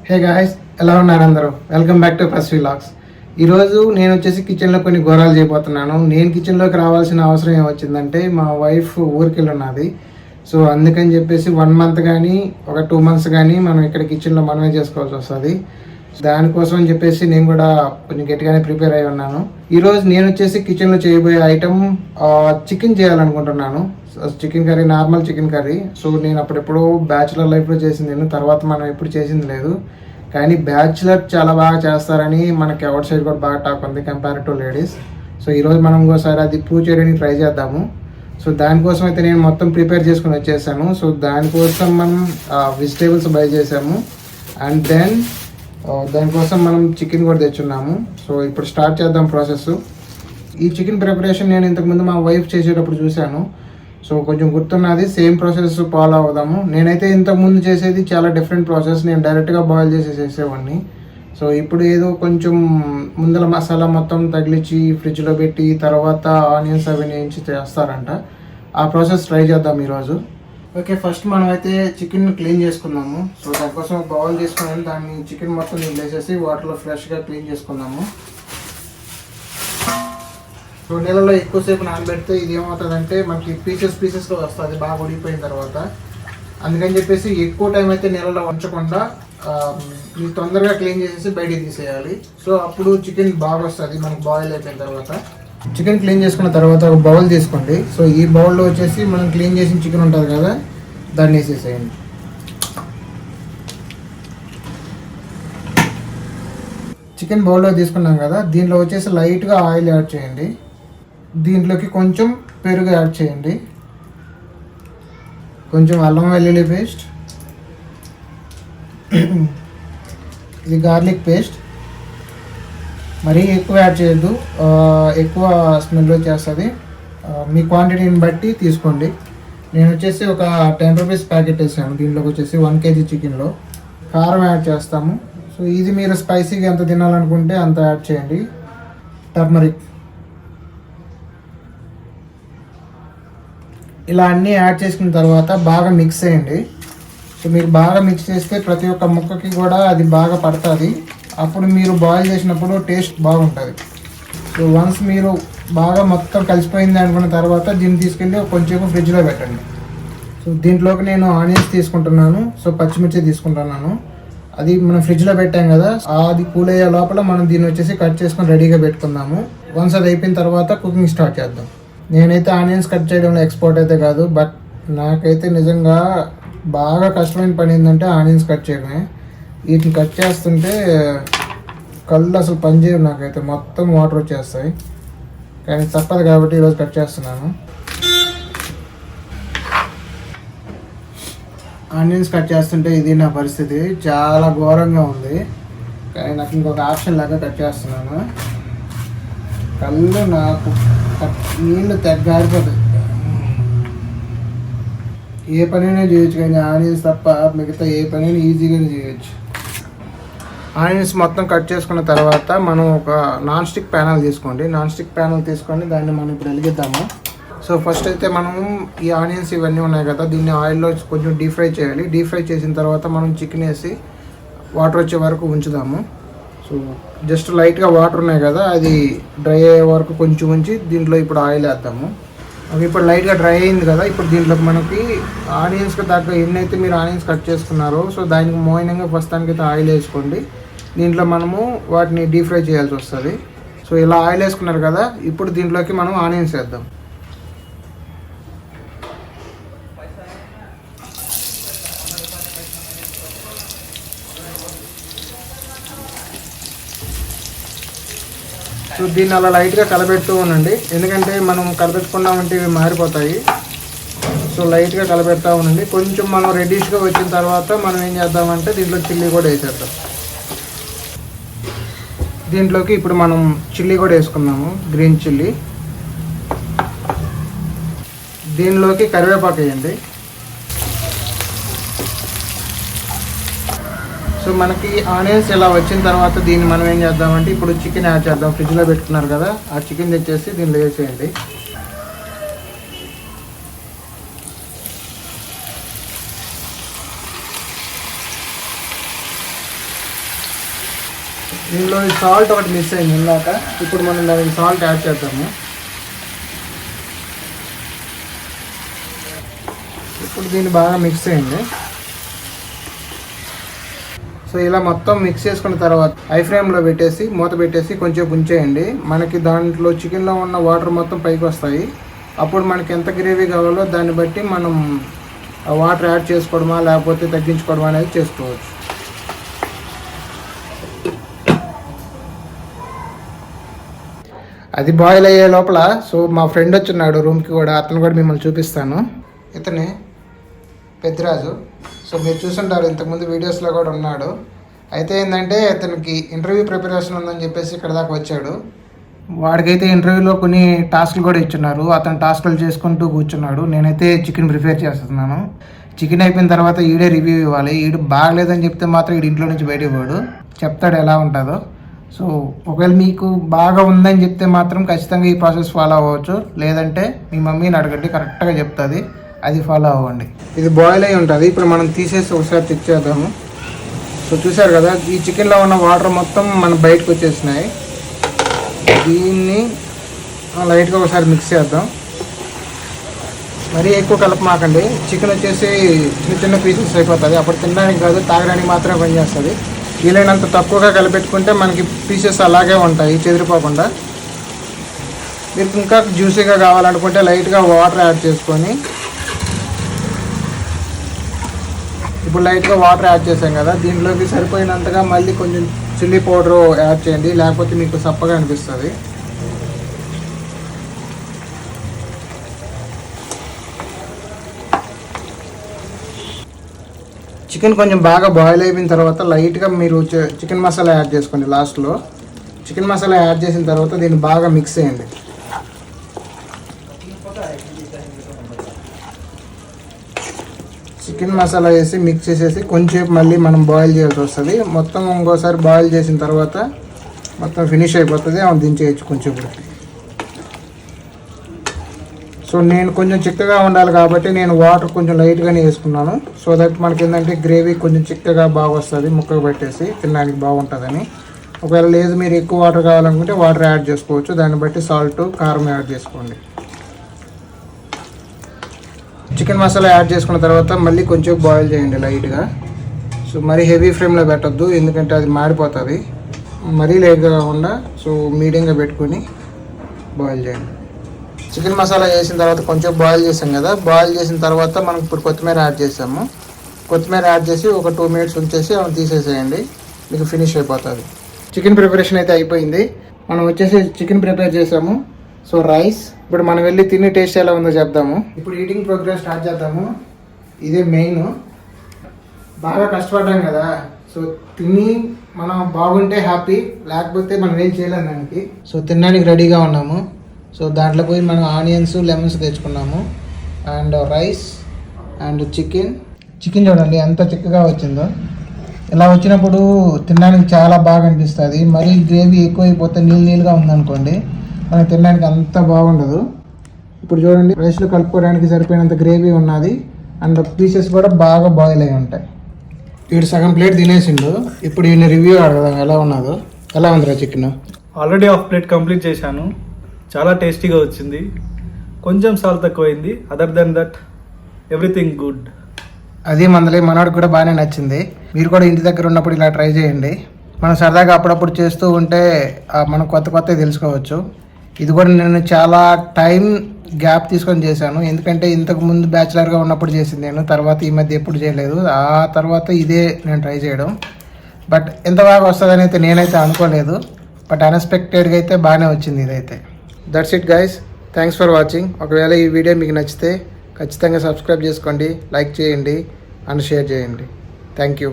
Hey guys, ఎలా ఉన్నారు అందరూ? Welcome back to first vlogs. ఈరోజు నేను వచ్చేసి కిచెన్లో కొన్ని ఘోరాలు చేయబోతున్నాను. నేను కిచెన్లోకి రావాల్సిన అవసరం ఏమొచ్చిందంటే మా వైఫ్ ఊరికి వెళ్ళి ఉన్నది. సో అందుకని చెప్పేసి 1 month కానీ ఒక 2 months కానీ మనం ఇక్కడ కిచెన్లో మనమే చేసుకోవాల్సి వస్తుంది. దానికోసం అని చెప్పేసి నేను కూడా కొంచెం గట్టిగానే ప్రిపేర్ అయి ఉన్నాను. ఈరోజు నేను వచ్చేసి కిచెన్లో చేయబోయే ఐటమ్ చికెన్ చేయాలనుకుంటున్నాను. Chicken curry, normal chicken curry. So నేను అప్పుడెప్పుడో బ్యాచులర్ లైఫ్లో చేసింది నేను, తర్వాత మనం ఎప్పుడు చేసింది లేదు. కానీ బ్యాచులర్ చాలా బాగా చేస్తారని మనకి అవుట్ సైడ్ కూడా బాగా టాక్ ఉంది కంపేర్ టు లేడీస్. సో ఈరోజు మనం ఇంకోసారి అది ప్రూవ్ చేయడానికి ట్రై చేద్దాము. సో దానికోసం అయితే నేను మొత్తం ప్రిపేర్ చేసుకుని వచ్చేసాను. సో దానికోసం మనం వెజిటేబుల్స్ బై చేసాము అండ్ దెన్ దానికోసం మనం చికెన్ కూడా తెచ్చున్నాము. సో ఇప్పుడు స్టార్ట్ చేద్దాం ప్రాసెస్. ఈ చికెన్ ప్రిపరేషన్ నేను ఇంతకుముందు మా వైఫ్ చేసేటప్పుడు చూశాను. సో కొంచెం గుర్తున్నది, సేమ్ ప్రాసెస్ ఫాలో అవుదాము. నేనైతే ఇంతకుముందు చేసేది చాలా డిఫరెంట్ ప్రాసెస్. నేను డైరెక్ట్గా బాయిల్ చేసేవాడిని. సో ఇప్పుడు ఏదో కొంచెం ముందర మసాలా మొత్తం తగిలించి ఫ్రిడ్జ్లో పెట్టి తర్వాత ఆనియన్స్ అవి వేయించి చేస్తారంట. ఆ ప్రాసెస్ ట్రై చేద్దాం ఈరోజు. ఓకే, ఫస్ట్ మనం అయితే చికెన్ క్లీన్ చేసుకుందాము. సో దానికోసం బౌల్ చేసుకుని దాన్ని చికెన్ మొత్తం వేసేసి వాటర్లో ఫ్రెష్గా క్లీన్ చేసుకుందాము. సో నీళ్ళలో ఎక్కువసేపు నానబెడితే ఇది ఏమవుతుందంటే మనకి పీసెస్గా వస్తుంది బాగా ఉడికిపోయిన తర్వాత. అందుకని చెప్పేసి ఎక్కువ టైం అయితే నీళ్ళలో ఉంచకుండా మీరు తొందరగా క్లీన్ చేసేసి బయటికి తీసేయాలి. సో అప్పుడు చికెన్ బాగా వస్తుంది మనకి బాయిల్ అయిపోయిన తర్వాత. చికెన్ క్లీన్ చేసుకున్న తర్వాత ఒక బౌల్ తీసుకోండి. సో ఈ బౌల్లో వచ్చేసి మనం క్లీన్ చేసిన చికెన్ ఉంటుంది కదా, దాన్ని వేసేసేయండి. చికెన్ బౌల్లో తీసుకున్నాం కదా, దీంట్లో వచ్చేసి లైట్గా ఆయిల్ యాడ్ చేయండి. దీంట్లోకి కొంచెం పెరుగు యాడ్ చేయండి, కొంచెం అల్లం వెల్లుల్లి పేస్ట్, ఇది గార్లిక్ పేస్ట్. మరీ ఎక్కువ యాడ్ చేయొద్దు, ఎక్కువ స్మెల్ వచ్చేస్తుంది. మీ క్వాంటిటీని బట్టి తీసుకోండి. నేను వచ్చేసి ఒక 10 rupees ప్యాకెట్ వేసాను. దీంట్లోకి వచ్చేసి 1 kg చికెన్లో కారం యాడ్ చేస్తాము. సో ఇది మీరు స్పైసీగా ఎంత తినాలనుకుంటే అంత యాడ్ చేయండి. టర్మరిక్, ఇలా అన్నీ యాడ్ చేసుకున్న తర్వాత బాగా మిక్స్ చేయండి. సో మీరు బాగా మిక్స్ చేస్తే ప్రతి ఒక్క ముక్కకి కూడా అది బాగా పడుతుంది. అప్పుడు మీరు బాయిల్ చేసినప్పుడు టేస్ట్ బాగుంటుంది. సో వన్స్ మీరు బాగా మొత్తం కలిసిపోయింది అనుకున్న తర్వాత దీన్ని తీసుకెళ్ళి కొంచెం ఫ్రిడ్జ్లో పెట్టండి. సో దీంట్లోకి నేను ఆనియన్స్ తీసుకుంటున్నాను. సో పచ్చిమిర్చి తీసుకుంటున్నాను. అది మనం ఫ్రిడ్జ్లో పెట్టాం కదా, అది కూల్ అయ్యే లోపల మనం దీన్ని వచ్చేసి కట్ చేసుకొని రెడీగా పెట్టుకుందాము. వన్స్ అది అయిపోయిన తర్వాత కుకింగ్ స్టార్ట్ చేద్దాం. నేనైతే ఆనియన్స్ కట్ చేయడంలో ఎక్స్పర్ట్ అయితే కాదు, బట్ నాకైతే నిజంగా బాగా కష్టమైన పని ఏంటంటే ఆనియన్స్ కట్ చేయడమే. వీటిని కట్ చేస్తుంటే కళ్ళు అసలు పనిచేయవు, నాకైతే మొత్తం వాటర్ వచ్చేస్తాయి. కానీ తప్పదు కాబట్టి ఈరోజు కట్ చేస్తున్నాను. ఆనియన్స్ కట్ చేస్తుంటే ఇది నా పరిస్థితి, చాలా ఘోరంగా ఉంది. కానీ నాకు ఇంకొక ఆప్షన్ లాగా కట్ చేస్తున్నాను. కళ్ళు నాకు నీళ్ళు తగ్గారిపోతాయి. ఏ పనైనా చేయొచ్చు కానీ ఆనియన్స్ తప్ప మిగతా ఏ పనైనా ఈజీగానే చేయొచ్చు. ఆనియన్స్ మొత్తం కట్ చేసుకున్న తర్వాత మనం ఒక నాన్ స్టిక్ ప్యానల్ తీసుకోండి. నాన్ స్టిక్ ప్యానల్ తీసుకొని దాన్ని మనం ఇప్పుడు వెలిగిద్దాము. సో ఫస్ట్ అయితే మనం ఈ ఆనియన్స్ ఇవన్నీ ఉన్నాయి కదా, దీన్ని ఆయిల్లో కొంచెం డీప్ ఫ్రై చేయాలి. డీప్ ఫ్రై చేసిన తర్వాత మనం చికెన్ వేసి వాటర్ వచ్చే వరకు ఉంచుదాము. సో జస్ట్ లైట్గా వాటర్ ఉన్నాయి కదా, అది డ్రై అయ్యే వరకు కొంచెం ఉంచి దీంట్లో ఇప్పుడు ఆయిల్ వేద్దాము. ఇప్పుడు లైట్గా డ్రై అయింది కదా, ఇప్పుడు దీంట్లోకి మనకి ఆనియన్స్కి తగ్గ ఎన్నైతే మీరు ఆనియన్స్ కట్ చేసుకున్నారో సో దానికి మోయినంగా ప్రస్తుతానికైతే ఆయిల్ వేసుకోండి. దీంట్లో మనము వాటిని డీప్ ఫ్రై చేయాల్సి వస్తుంది. సో ఇలా ఆయిల్ వేసుకున్నారు కదా, ఇప్పుడు దీంట్లోకి మనం ఆనియన్స్ వేద్దాం. సో దీన్ని అలా లైట్గా కలబెడుతూ ఉండండి, ఎందుకంటే మనం కలబెట్టుకున్నామంటే ఇవి మారిపోతాయి. సో లైట్గా కలబెడతా ఉండండి. కొంచెం మనం రెడ్డిష్గా వచ్చిన తర్వాత మనం ఏం చేద్దామంటే దీంట్లో చిల్లీ కూడా వేసేద్దాం. దీంట్లోకి ఇప్పుడు మనం చిల్లీ కూడా వేసుకున్నాము, గ్రీన్ చిల్లీ. దీనిలోకి కరివేపాకు వేయండి. సో మనకి ఆనియన్స్ ఇలా వచ్చిన తర్వాత దీన్ని మనం ఏం చేద్దామంటే ఇప్పుడు చికెన్ యాడ్ చేద్దాం. ఫ్రిడ్జ్లో పెట్టుకున్నారు కదా, ఆ చికెన్ తెచ్చేసి దీనిలో వేసేయండి. దీనిలో సాల్ట్ ఒకటి మిస్ అయింది ఇందాక. ఇప్పుడు మనం దానికి సాల్ట్ యాడ్ చేద్దాము. ఇప్పుడు దీన్ని బాగా మిక్స్ చేయండి. సో ఇలా మొత్తం మిక్స్ చేసుకున్న తర్వాత హై ఫ్లేమ్లో పెట్టేసి మూత పెట్టేసి కొంచెం ఉంచేయండి. మనకి దాంట్లో చికెన్లో ఉన్న వాటర్ మొత్తం పైకి వస్తాయి. అప్పుడు మనకి ఎంత గ్రేవీ కావాలో దాన్ని బట్టి మనం వాటర్ యాడ్ చేసుకోవడమా లేకపోతే తగ్గించుకోవడమా అనేది చేసుకోవచ్చు. అది బాయిల్ అయ్యే లోపల సో మా ఫ్రెండ్ వచ్చున్నాడు రూమ్కి కూడా, అతను కూడా మిమ్మల్ని చూపిస్తాను. ఇతనే పెద్దరాజు. సో మీరు చూసుంటారు, ఇంతకుముందు వీడియోస్లో కూడా ఉన్నాడు. అయితే ఏంటంటే అతనికి ఇంటర్వ్యూ ప్రిపరేషన్ ఉందని చెప్పేసి ఇక్కడ దాకా వచ్చాడు. వాడికైతే ఇంటర్వ్యూలో కొన్ని టాస్క్లు కూడా ఇచ్చున్నారు. అతను టాస్క్లు చేసుకుంటూ కూర్చున్నాడు. నేనైతే చికెన్ ప్రిపేర్ చేస్తున్నాను. చికెన్ అయిపోయిన తర్వాత ఈడే రివ్యూ ఇవ్వాలి. ఈడు బాగలేదని చెప్తే మాత్రం ఈడు ఇంట్లో నుంచి బయటకు పోడు, చెప్తాడు ఎలా ఉంటుందో. సో ఒకవేళ మీకు బాగా ఉందని చెప్తే మాత్రం ఖచ్చితంగా ఈ ప్రాసెస్ ఫాలో అవ్వచ్చు. లేదంటే మీ మమ్మీని అడగండి, కరెక్ట్గా చెప్తుంది, అది ఫాలో అవ్వండి. ఇది బాయిల్ అయి ఉంటుంది. ఇప్పుడు మనం తీసేసి ఒకసారి తెచ్చేద్దాము. సో చూసారు కదా, ఈ చికెన్లో ఉన్న వాటర్ మొత్తం మనం బయటకు వచ్చేసినాయి. దీన్ని లైట్గా ఒకసారి మిక్స్ చేద్దాం. మరీ ఎక్కువ కలపమాకండి. చికెన్ వచ్చేసి చిన్న చిన్న పీసెస్ అయిపోతుంది. అప్పుడు తినడానికి కాదు, తాగడానికి మాత్రమే పనిచేస్తుంది. వీలైనంత తక్కువగా కలిపెట్టుకుంటే మనకి పీసెస్ అలాగే ఉంటాయి, చెదిరిపోకుండా. మీరు ఇంకా జ్యూసీగా కావాలనుకుంటే లైట్గా వాటర్ యాడ్ చేసుకొని, ఇప్పుడు లైట్గా వాటర్ యాడ్ చేసాం కదా, దీంట్లోకి సరిపోయినంతగా మళ్ళీ కొంచెం చిల్లీ పౌడర్ యాడ్ చేయండి, లేకపోతే మీకు సప్పగా అనిపిస్తుంది. చికెన్ కొంచెం బాగా బాయిల్ అయిపోయిన తర్వాత లైట్గా మీరు చికెన్ మసాలా యాడ్ చేసుకోండి. లాస్ట్లో చికెన్ మసాలా యాడ్ చేసిన తర్వాత దీన్ని బాగా మిక్స్ చేయండి. చికెన్ మసాలా వేసి మిక్స్ చేసేసి కొంచెంసేపు మళ్ళీ మనం బాయిల్ చేయాల్సి వస్తుంది. మొత్తం ఇంకోసారి బాయిల్ చేసిన తర్వాత మొత్తం ఫినిష్ అయిపోతుంది. అవును, దించేయచ్చు కొంచెంసేపు. సో నేను కొంచెం చిక్కగా ఉండాలి కాబట్టి నేను వాటర్ కొంచెం లైట్గానే వేసుకున్నాను. సో దట్ మనకి ఏంటంటే గ్రేవీ కొంచెం చిక్కగా బాగా వస్తుంది, ముక్కగా పెట్టేసి తినడానికి బాగుంటుందని. ఒకవేళ లేదు మీరు ఎక్కువ వాటర్ కావాలనుకుంటే వాటర్ యాడ్ చేసుకోవచ్చు. దాన్ని బట్టి సాల్ట్, కారం యాడ్ చేసుకోండి. చికెన్ మసాలా యాడ్ చేసుకున్న తర్వాత మళ్ళీ కొంచెం బాయిల్ చేయండి లైట్గా. సో మరీ హెవీ ఫ్లేమ్లో పెట్టద్దు, ఎందుకంటే అది మాడిపోతుంది. మరీ లేట్గా కాకుండా సో మీడియంగా పెట్టుకొని బాయిల్ చేయండి. చికెన్ మసాలా వేసిన తర్వాత కొంచెం బాయిల్ చేసాం కదా, బాయిల్ చేసిన తర్వాత మనం ఇప్పుడు కొత్తిమీర యాడ్ చేసాము. కొత్తిమీర యాడ్ చేసి ఒక 2 minutes ఉంచేసి అవి తీసేసేయండి, మీకు ఫినిష్ అయిపోతుంది. చికెన్ ప్రిపరేషన్ అయితే అయిపోయింది. మనం వచ్చేసి చికెన్ ప్రిపేర్ చేసాము. సో రైస్ ఇప్పుడు మనం వెళ్ళి తిని టేస్ట్ ఎలా ఉందో చెప్దాము. ఇప్పుడు ఈటింగ్ ప్రోగ్రామ్ స్టార్ట్ చేద్దాము. ఇదే మెయిన్. బాగా కష్టపడ్డాం కదా, సో తిని మనం బాగుంటే హ్యాపీ, లేకపోతే మనం ఏం చేయలేము దానికి. సో తినడానికి రెడీగా ఉన్నాము. సో దాంట్లో పోయి మనం ఆనియన్స్, లెమన్స్ తెచ్చుకున్నాము. అండ్ రైస్ అండ్ చికెన్ చూడండి ఎంత చిక్కగా వచ్చిందో. ఇలా వచ్చినప్పుడు తినడానికి చాలా బాగా అనిపిస్తుంది. మరీ గ్రేవీ ఎక్కువైపోతే నీళ్ళుగా ఉందనుకోండి, మనకి తినడానికి అంత బాగుండదు. ఇప్పుడు చూడండి, రైస్లో కలుపుకోవడానికి సరిపోయినంత గ్రేవీ ఉన్నది. అండ్ పీసెస్ కూడా బాగా బాయిల్ అయి ఉంటాయి. వీడు సగం ప్లేట్ తినేసిండు. ఇప్పుడు ఈయన రివ్యూ అడగదాం ఎలా ఉన్నదో. ఎలా ఉందిరా chicken? Already half plate complete చేశాను. చాలా టేస్టీగా వచ్చింది. కొంచెం సాల్ట్ తక్కువైంది. Other than that everything good. అది మనవాడికి కూడా బాగానే నచ్చింది. మీరు కూడా ఇంటి దగ్గర ఉన్నప్పుడు ఇలా ట్రై చేయండి. మనం సరదాగా అప్పుడప్పుడు చేస్తూ ఉంటే మనం కొత్త తెలుసుకోవచ్చు. ఇది కూడా నేను చాలా టైం గ్యాప్ తీసుకొని చేశాను, ఎందుకంటే ఇంతకు ముందు బ్యాచిలర్గా ఉన్నప్పుడు చేసింది నేను, తర్వాత ఈ మధ్య ఎప్పుడు చేయలేదు. ఆ తర్వాత ఇదే నేను ట్రై చేయడం. బట్ ఎంత బాగా వస్తుందని అయితే నేనైతే అనుకోలేదు. బట్ అన్ఎక్స్పెక్టెడ్గా అయితే బాగానే వచ్చింది ఇదైతే. That's it guys, thanks for watching. ఒకవేళ ఈ వీడియో మీకు నచ్చితే ఖచ్చితంగా సబ్స్క్రైబ్ చేసుకోండి, లైక్ చేయండి అండ్ షేర్ చేయండి. Thank you.